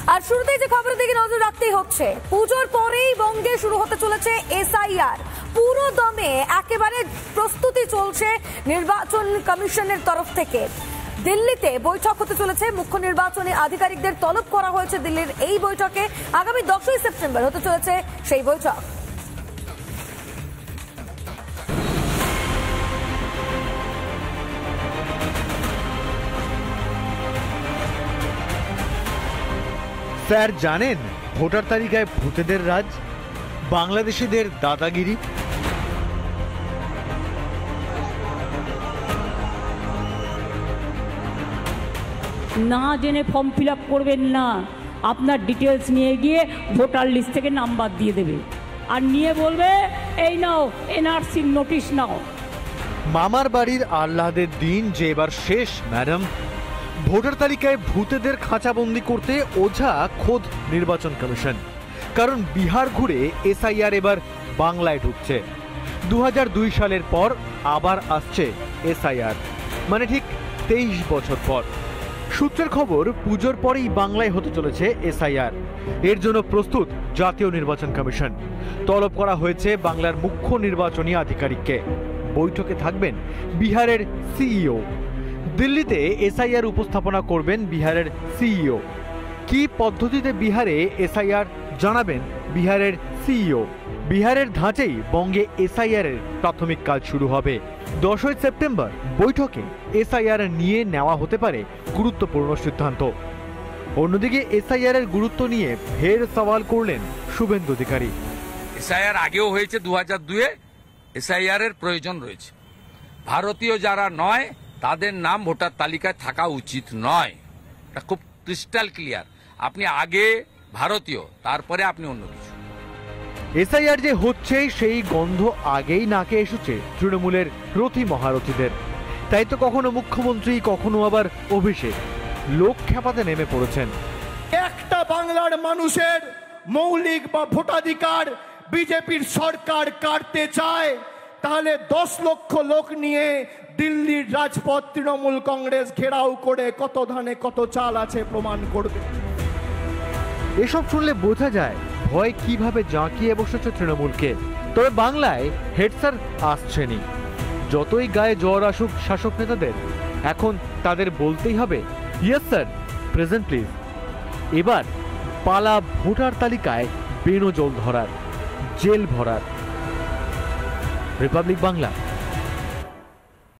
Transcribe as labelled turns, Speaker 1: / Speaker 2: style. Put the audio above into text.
Speaker 1: আর শুরুতেই যে খবরের দিকে নজর রাখতেই হচ্ছে, পুজোর পরেই বঙ্গে শুরু হতে চলেছে এসআইআর। পুরো দমে একেবারে প্রস্তুতি চলছে নির্বাচন কমিশনের তরফ থেকে। দিল্লিতে বৈঠক হতে চলেছে, মুখ্য নির্বাচনী আধিকারিকদের তলব করা হয়েছে দিল্লির এই বৈঠকে। আগামী 10ই সেপ্টেম্বর হতে চলেছে সেই বৈঠক।
Speaker 2: স্যার জানেন ভোটার তালিকায় ভূতেদের রাজ, বাংলাদেশিদের দাদাগিরি।
Speaker 3: না জেনে ফর্ম ফিল আপ করবেন না, আপনার ডিটেলস নিয়ে গিয়ে ভোটার লিস্ট থেকে নাম্বার দিয়ে দেবে আর নিয়ে বলবে এই নাও এনআরসি নোটিশ নাও।
Speaker 2: মামার বাড়ির আহ্লাদের দিন যে এবার শেষ ম্যাডাম। ভোটার তালিকায় ভূতেদের খাঁচাবন্দি করতে ওঝা খোদ নির্বাচন কমিশন। কারণ বিহার ঘুরে এসআইআর এবার বাংলায় ঢুকছে। 2002 সালের পর আবার আসছে এসআইআর, মানে ঠিক 23 বছর পর। সূত্রের খবর, পুজোর পরেই বাংলায় হতে চলেছে এসআইআর। এর জন্য প্রস্তুত জাতীয় নির্বাচন কমিশন। তলব করা হয়েছে বাংলার মুখ্য নির্বাচনী আধিকারিককে। বৈঠকে থাকবেন বিহারের সিইও। দিল্লিতে এসআইআর উপস্থাপনা করবেন বিহারের সিইও। কি পদ্ধতিতে বিহারে এসআইআর জানাবেন বিহারের সিইও। বিহারের ধাঁচেই বঙ্গে এসআইআর এর প্রাথমিক কাজ শুরু হবে। 10ই সেপ্টেম্বর বৈঠকে এসআইআর নিয়ে নেওয়া হতে পারে গুরুত্বপূর্ণ সিদ্ধান্ত। অন্যদিকে এসআইআর এর গুরুত্ব নিয়ে ফের সওয়াল করলেন শুভেন্দু অধিকারী।
Speaker 4: এসআইআর আগেও হয়েছে 2002-এ, এসআইআর এর প্রয়োজন রয়েছে। ভারতীয় যারা নয় তাদের নাম ভোটার তালিকায় থাকা উচিত নয়, এটা খুব ক্রিস্টাল ক্লিয়ার। আপনি আগে ভারতীয়, তারপরে আপনি অন্য কিছু।
Speaker 2: এসআইআর যে হচ্ছে সেই গন্ধ আগেই নাকে এসেছে তৃণমূলের রথী মহারথীদের। তাই তো কখনো মুখ্যমন্ত্রী, কখনো আবার অভিষেক লোক খেপাতে নেমে পড়েছেন।
Speaker 5: একটা বাংলার মানুষের মৌলিক বা ভোটাধিকার বিজেপির সরকার কাটতে চায়, তাহলে 10 লক্ষ লোক নিয়ে দিল্লির রাজপথ তৃণমূল কংগ্রেস ঘেরাও করে কত ধানে কত চাল আছে প্রমাণ করবে।
Speaker 2: এসব শুনলে বোঝা যায় ভয় কিভাবে জাঁকিয়ে বসেছে তৃণমূলকে। তবে বাংলায় হেডস্যার আসছেনি। যতই গায়ে জ্বর আসুক শাসক নেতাদের, এখন তাদের বলতেই হবে ইয়েস স্যার, প্রেজেন্ট প্লিজ। এবার পালা ভোটার তালিকায় বেনজল ধরার, জেল ভরার। রিপাবলিক বাংলা।